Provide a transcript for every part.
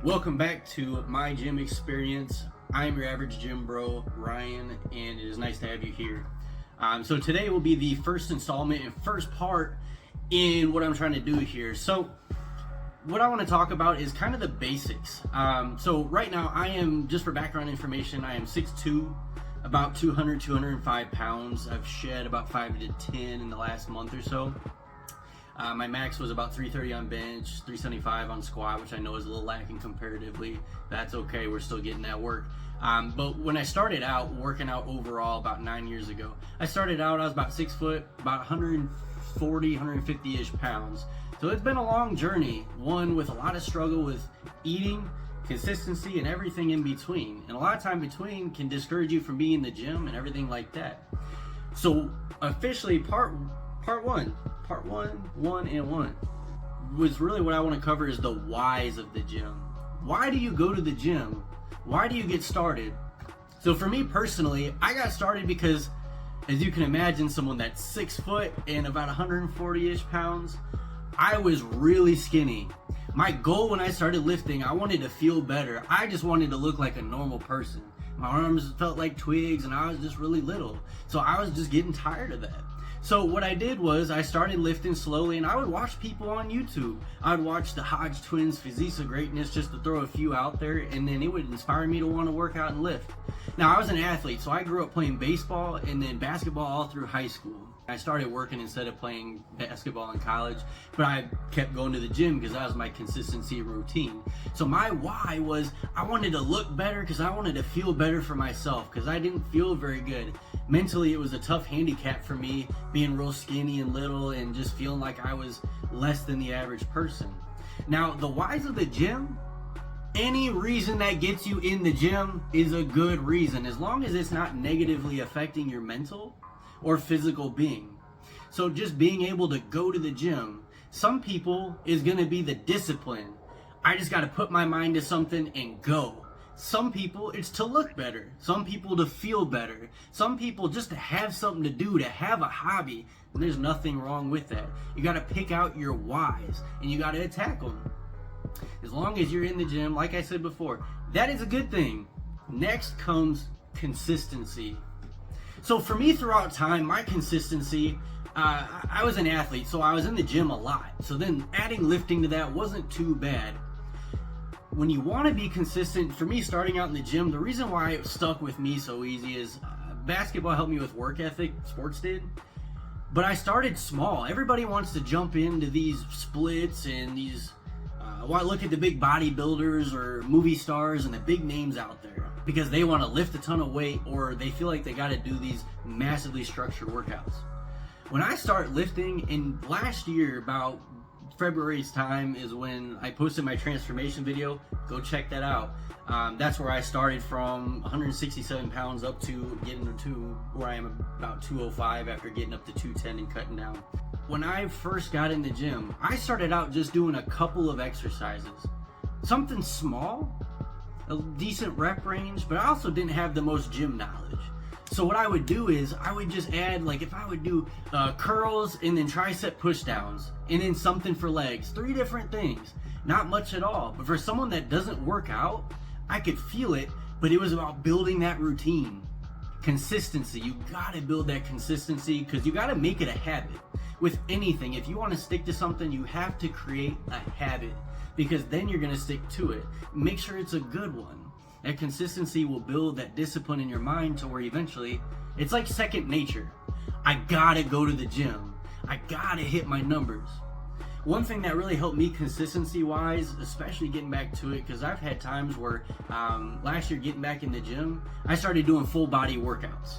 Welcome back to My Gym Experience. I'm your average gym bro, Ryan, and it is nice to have you here. So today will be the first installment and first part in what I'm trying to do here. So what I want to talk about is kind of the basics. So right now I am, just for background information, I am 6'2", about 205 pounds. I've shed about 5 to 10 in the last month or so. My max was about 330 on bench, 375 on squat, which I know is a little lacking comparatively. That's okay, we're still getting that work. But when I started out working out overall about 9 years ago, I was about 6 foot, about 140, 150-ish pounds. So it's been a long journey, one with a lot of struggle with eating, consistency, and everything in between. And a lot of time between can discourage you from being in the gym and everything like that. So officially part one was really what I want to cover is the whys of the gym. Why do you go to the gym? Why do you get started? So for me personally, I got started because, as you can imagine, someone that's 6 foot and about 140-ish pounds, I was really skinny. My goal when I started lifting, I wanted to feel better. I just wanted to look like a normal person. My arms felt like twigs and I was just really little. So I was just getting tired of that. So what I did was I started lifting slowly, and I would watch people on YouTube. I would watch the Hodge twins, Physiques of Greatness, just to throw a few out there, and then it would inspire me to want to work out and lift. Now, I was an athlete, so I grew up playing baseball and then basketball all through high school. I started working instead of playing basketball in college, but I kept going to the gym because that was my consistency routine. So my why was I wanted to look better because I wanted to feel better for myself because I didn't feel very good. Mentally, it was a tough handicap for me, being real skinny and little and just feeling like I was less than the average person. Now, the whys of the gym, any reason that gets you in the gym is a good reason, as long as it's not negatively affecting your mental or physical being. So just being able to go to the gym, some people is gonna be the discipline. I just gotta put my mind to something and go. Some people, it's to look better. Some people to feel better. Some people just to have something to do, to have a hobby. And there's nothing wrong with that. You gotta pick out your whys and you gotta attack them. As long as you're in the gym, like I said before, that is a good thing. Next comes consistency. So for me throughout time, my consistency, I was an athlete, so I was in the gym a lot. So then adding lifting to that wasn't too bad. When you want to be consistent, for me starting out in the gym, the reason why it stuck with me so easy is basketball helped me with work ethic, sports did. But I started small. Everybody wants to jump into these splits and these, well, look at the big bodybuilders or movie stars and the big names out there because they want to lift a ton of weight or they feel like they got to do these massively structured workouts. When I start lifting, in last year, about February's time is when I posted my transformation video. Go check that out. That's where I started from 167 pounds up to getting to where I am about 205 after getting up to 210 and cutting down. When I first got in the gym, I started out just doing a couple of exercises. Something small, a decent rep range, but I also didn't have the most gym knowledge. So what I would do is I would just add, like if I would do curls and then tricep push downs and then something for legs, 3 different things, not much at all. But for someone that doesn't work out, I could feel it, but it was about building that routine. Consistency, you gotta build that consistency because you gotta make it a habit. With anything, if you want to stick to something, you have to create a habit because then you're gonna stick to it. Make sure it's a good one. That consistency will build that discipline in your mind to where eventually it's like second nature. I gotta go to the gym. I gotta hit my numbers. One thing that really helped me consistency wise, especially getting back to it, because I've had times where last year getting back in the gym, I started doing full body workouts.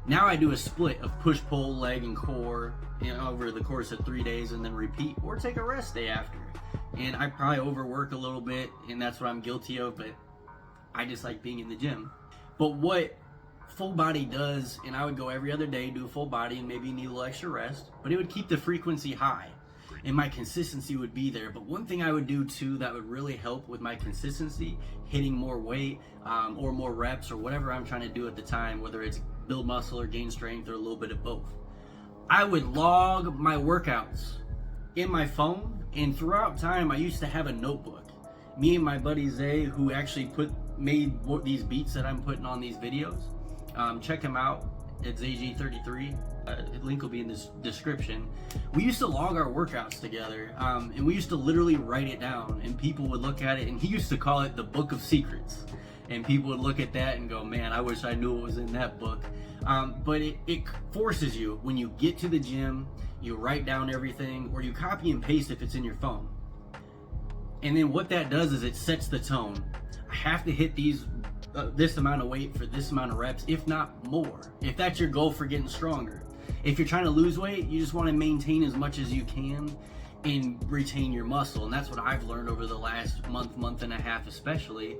Now I do a split of push, pull, leg, and core, over the course of 3 days and then repeat or take a rest day after. And I probably overwork a little bit and that's what I'm guilty of, but I just like being in the gym. But what full body does, and I would go every other day, do a full body and maybe need a little extra rest, but it would keep the frequency high and my consistency would be there. But one thing I would do too that would really help with my consistency, hitting more weight or more reps or whatever I'm trying to do at the time, whether it's build muscle or gain strength or a little bit of both, I would log my workouts in my phone, and throughout time I used to have a notebook. me and my buddy Zay, who actually made these beats that I'm putting on these videos. Check him out. It's AG33. The link will be in this description. We used to log our workouts together, and we used to literally write it down, and people would look at it, and he used to call it the Book of Secrets. And people would look at that and go, man, I wish I knew what was in that book. But it forces you, when you get to the gym, you write down everything, or you copy and paste if it's in your phone. And then what that does is it sets the tone. I have to hit this amount of weight for this amount of reps, if not more, if that's your goal for getting stronger. If you're trying to lose weight, you just want to maintain as much as you can and retain your muscle. And that's what I've learned over the last month and a half, especially,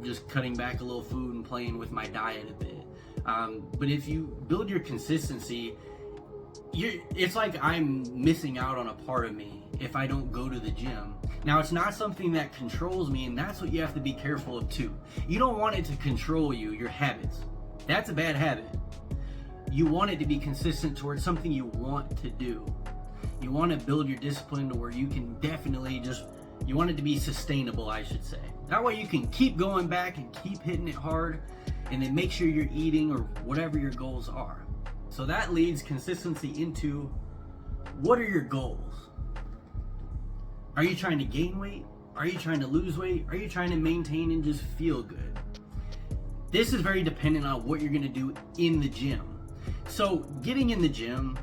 just cutting back a little food and playing with my diet a bit. But if you build your consistency, it's like I'm missing out on a part of me if I don't go to the gym. Now, it's not something that controls me, and that's what you have to be careful of too. You don't want it to control you, your habits. That's a bad habit. You want it to be consistent towards something you want to do. You want to build your discipline to where you can definitely you want it to be sustainable, I should say. That way you can keep going back and keep hitting it hard, and then make sure you're eating or whatever your goals are. So that leads consistency into, what are your goals? Are you trying to gain weight? Are you trying to lose weight? Are you trying to maintain and just feel good? This is very dependent on what you're going to do in the gym. So getting in the gym,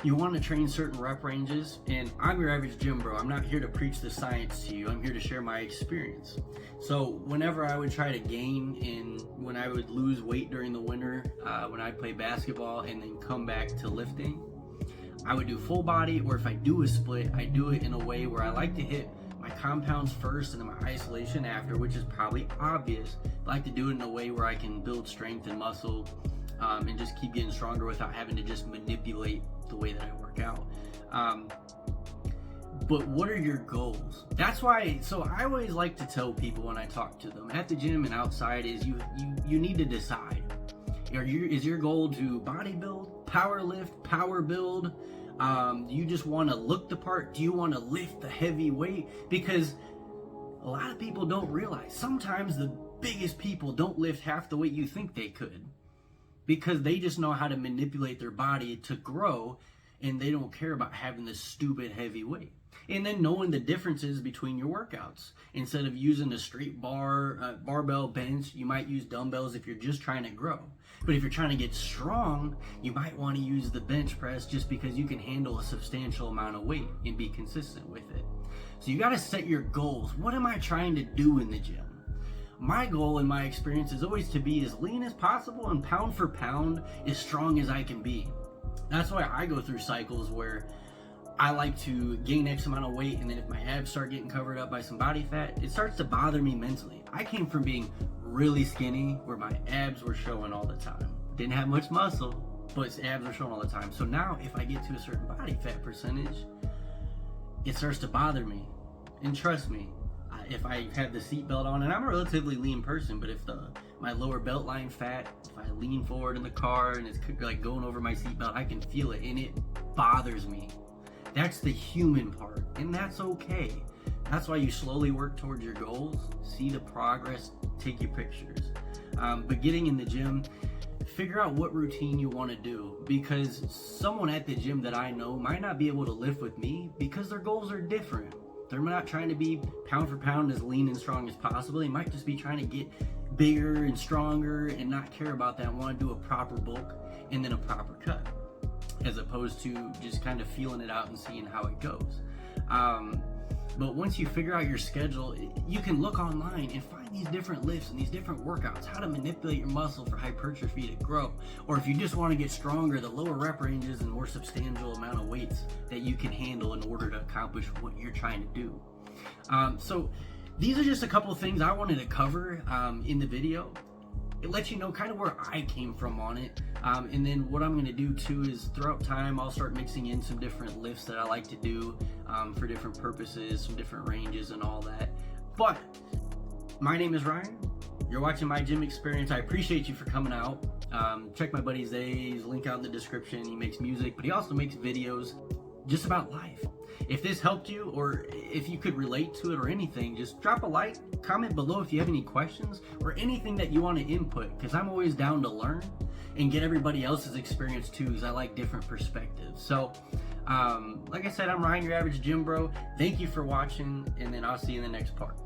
you want to train certain rep ranges, and I'm your average gym bro. I'm not here to preach the science to you. I'm here to share my experience. So whenever I would try to gain when I would lose weight during the winter, when I play basketball and then come back to lifting, I would do full body, or if I do a split, I do it in a way where I like to hit my compounds first and then my isolation after, which is probably obvious. I like to do it in a way where I can build strength and muscle, and just keep getting stronger without having to just manipulate the way that I work out. But what are your goals? That's why, so I always like to tell people when I talk to them at the gym and outside is you need to decide. Is your goal to bodybuild, power lift, power build? Do you just want to look the part? Do you want to lift the heavy weight? Because a lot of people don't realize sometimes the biggest people don't lift half the weight you think they could, because they just know how to manipulate their body to grow, and they don't care about having this stupid heavy weight. And then knowing the differences between your workouts. Instead of using a straight barbell bench, you might use dumbbells if you're just trying to grow. But if you're trying to get strong, you might want to use the bench press just because you can handle a substantial amount of weight and be consistent with it. So you got to set your goals. What am I trying to do in the gym? My goal in my experience is always to be as lean as possible and pound for pound as strong as I can be. That's why I go through cycles where I like to gain X amount of weight, and then if my abs start getting covered up by some body fat, it starts to bother me mentally. I came from being really skinny where my abs were showing all the time. Didn't have much muscle, but abs were showing all the time. So now if I get to a certain body fat percentage, it starts to bother me. And trust me, if I have the seatbelt on, and I'm a relatively lean person, but if my lower belt line fat, if I lean forward in the car and it's like going over my seatbelt, I can feel it, and it bothers me. That's the human part, and that's okay. That's why you slowly work towards your goals, see the progress, take your pictures. But getting in the gym, figure out what routine you want to do, because someone at the gym that I know might not be able to lift with me because their goals are different. They're not trying to be pound for pound as lean and strong as possible. They might just be trying to get bigger and stronger and not care about that, want to do a proper bulk and then a proper cut, as opposed to just kind of feeling it out and seeing how it goes. But once you figure out your schedule, you can look online and find these different lifts and these different workouts, how to manipulate your muscle for hypertrophy to grow. Or if you just want to get stronger, the lower rep ranges and more substantial amount of weights that you can handle in order to accomplish what you're trying to do. So these are just a couple of things I wanted to cover in the video. It lets you know kind of where I came from on it. And then what I'm going to do too is throughout time, I'll start mixing in some different lifts that I like to do for different purposes, some different ranges and all that. But my name is Ryan. You're watching My Gym Experience. I appreciate you for coming out. Check my buddy Zay's link out in the description. He makes music, but he also makes videos just about life. if this helped you, or if you could relate to it or anything, just drop a like, comment below if you have any questions or anything that you want to input, because I'm always down to learn and get everybody else's experience too, because I like different perspectives. So like I said, I'm Ryan, your average gym bro. Thank you for watching, and then I'll see you in the next part.